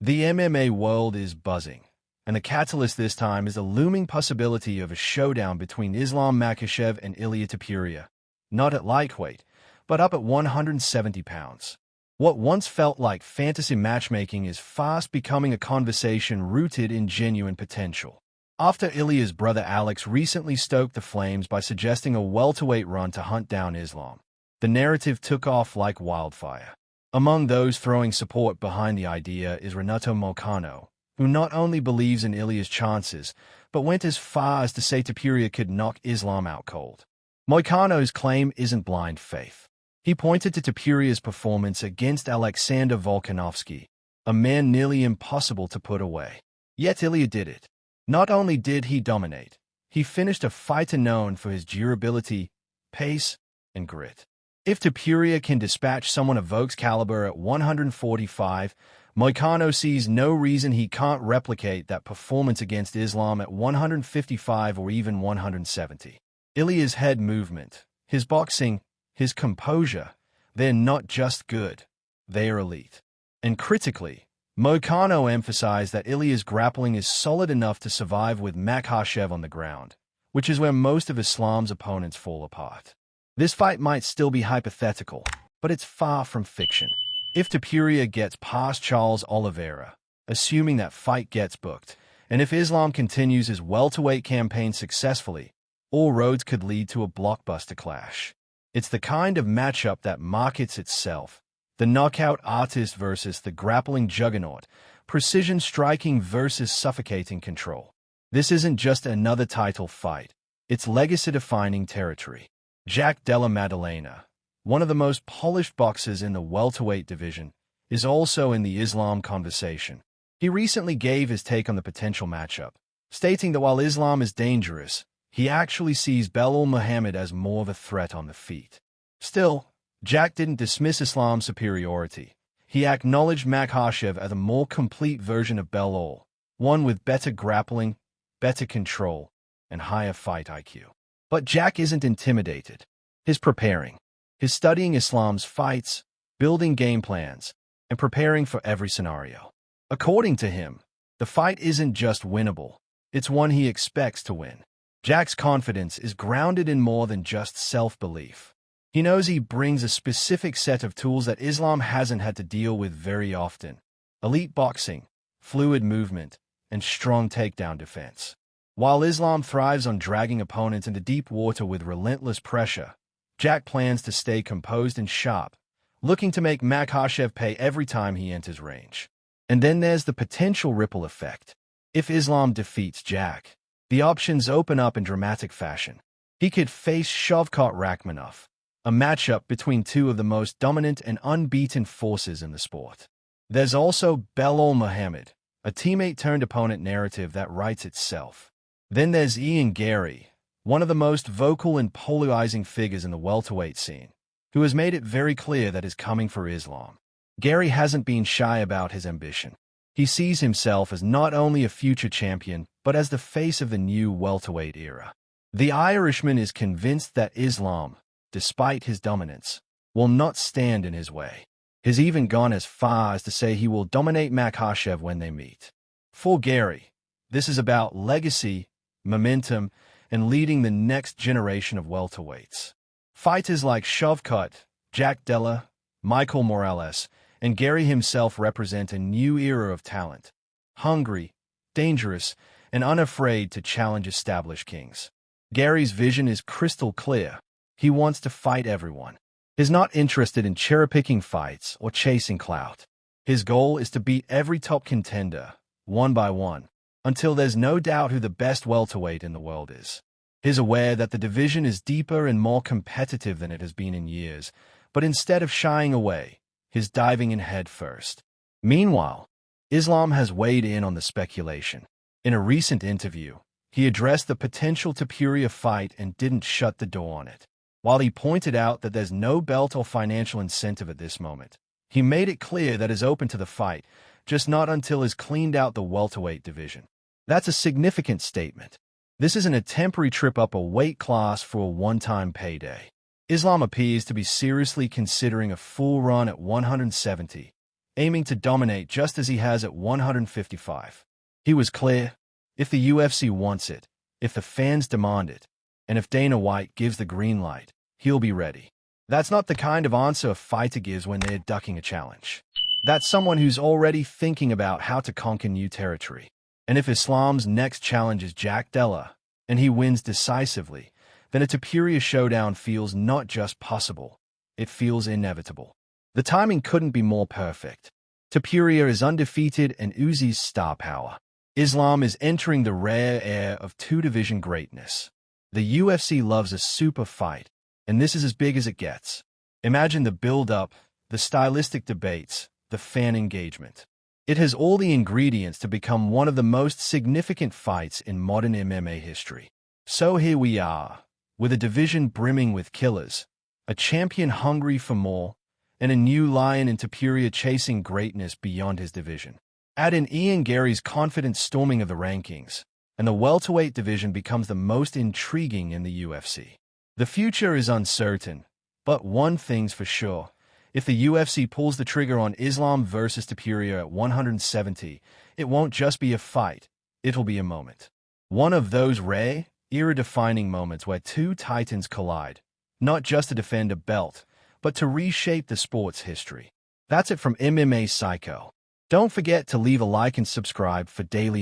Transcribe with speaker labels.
Speaker 1: The MMA world is buzzing, and the catalyst this time is the looming possibility of a showdown between Islam Makhachev and Ilia Topuria, not at lightweight, but up at 170 pounds. What once felt like fantasy matchmaking is fast becoming a conversation rooted in genuine potential. After Ilia's brother Alex recently stoked the flames by suggesting a welterweight run to hunt down Islam, the narrative took off like wildfire. Among those throwing support behind the idea is Renato Moicano, who not only believes in Ilia's chances, but went as far as to say Topuria could knock Islam out cold. Moicano's claim isn't blind faith. He pointed to Topuria's performance against Alexander Volkanovski, a man nearly impossible to put away. Yet Ilia did it. Not only did he dominate, he finished a fighter known for his durability, pace, and grit. If Topuria can dispatch someone of Volk's caliber at 145, Moicano sees no reason he can't replicate that performance against Islam at 155 or even 170. Ilia's head movement, his boxing, his composure, they're not just good, they're elite. And critically, Moicano emphasized that Ilia's grappling is solid enough to survive with Makhachev on the ground, which is where most of Islam's opponents fall apart. This fight might still be hypothetical, but it's far from fiction. If Topuria gets past Charles Oliveira, assuming that fight gets booked, and if Islam continues his welterweight campaign successfully, all roads could lead to a blockbuster clash. It's the kind of matchup that markets itself. The knockout artist versus the grappling juggernaut, precision striking versus suffocating control. This isn't just another title fight, it's legacy-defining territory. Jack Della Maddalena, one of the most polished boxers in the welterweight division, is also in the Islam conversation. He recently gave his take on the potential matchup, stating that while Islam is dangerous, he actually sees Belal Muhammad as more of a threat on the feet. Still, Jack didn't dismiss Islam's superiority. He acknowledged Makhachev as a more complete version of Belal, one with better grappling, better control, and higher fight IQ. But Jack isn't intimidated. He's preparing. He's studying Islam's fights, building game plans, and preparing for every scenario. According to him, the fight isn't just winnable, it's one he expects to win. Jack's confidence is grounded in more than just self-belief. He knows he brings a specific set of tools that Islam hasn't had to deal with very often: elite boxing, fluid movement, and strong takedown defense. While Islam thrives on dragging opponents into deep water with relentless pressure, Jack plans to stay composed and sharp, looking to make Makhachev pay every time he enters range. And then there's the potential ripple effect. If Islam defeats Jack, the options open up in dramatic fashion. He could face Shavkat Rakhmonov, a matchup between two of the most dominant and unbeaten forces in the sport. There's also Belal Muhammad, a teammate-turned-opponent narrative that writes itself. Then there's Ian Gary, one of the most vocal and polarizing figures in the welterweight scene, who has made it very clear that he's coming for Islam. Gary hasn't been shy about his ambition. He sees himself as not only a future champion, but as the face of the new welterweight era. The Irishman is convinced that Islam, despite his dominance, will not stand in his way. He's even gone as far as to say he will dominate Makhachev when they meet. For Gary, this is about legacy, momentum, and leading the next generation of welterweights. Fighters like Shavkat, Jack Della, Michael Morales, and Gary himself represent a new era of talent, hungry, dangerous, and unafraid to challenge established kings. Gary's vision is crystal clear. He wants to fight everyone. He's not interested in cherry-picking fights or chasing clout. His goal is to beat every top contender, one by one, until there's no doubt who the best welterweight in the world is. He's aware that the division is deeper and more competitive than it has been in years, but instead of shying away, he's diving in head first. Meanwhile, Islam has weighed in on the speculation. In a recent interview, he addressed the potential Topuria fight and didn't shut the door on it. While he pointed out that there's no belt or financial incentive at this moment, he made it clear that he's open to the fight, just not until he's cleaned out the welterweight division. That's a significant statement. This isn't a temporary trip up a weight class for a one-time payday. Islam appears to be seriously considering a full run at 170, aiming to dominate just as he has at 155. He was clear: if the UFC wants it, if the fans demand it, and if Dana White gives the green light, he'll be ready. That's not the kind of answer a fighter gives when they're ducking a challenge. That's someone who's already thinking about how to conquer new territory. And if Islam's next challenge is Jack Della, and he wins decisively, then a Topuria showdown feels not just possible, it feels inevitable. The timing couldn't be more perfect. Topuria is undefeated and oozes star power. Islam is entering the rare air of two-division greatness. The UFC loves a super fight, and this is as big as it gets. Imagine the build-up, the stylistic debates, the fan engagement. It has all the ingredients to become one of the most significant fights in modern MMA history. So here we are, with a division brimming with killers, a champion hungry for more, and a new lion in Topuria chasing greatness beyond his division. Add in Ian Gary's confident storming of the rankings, and the welterweight division becomes the most intriguing in the UFC. The future is uncertain, but one thing's for sure. If the UFC pulls the trigger on Islam versus Topuria at 170, it won't just be a fight, it'll be a moment. One of those rare, era-defining moments where two titans collide, not just to defend a belt, but to reshape the sport's history. That's it from MMA Psycho. Don't forget to leave a like and subscribe for daily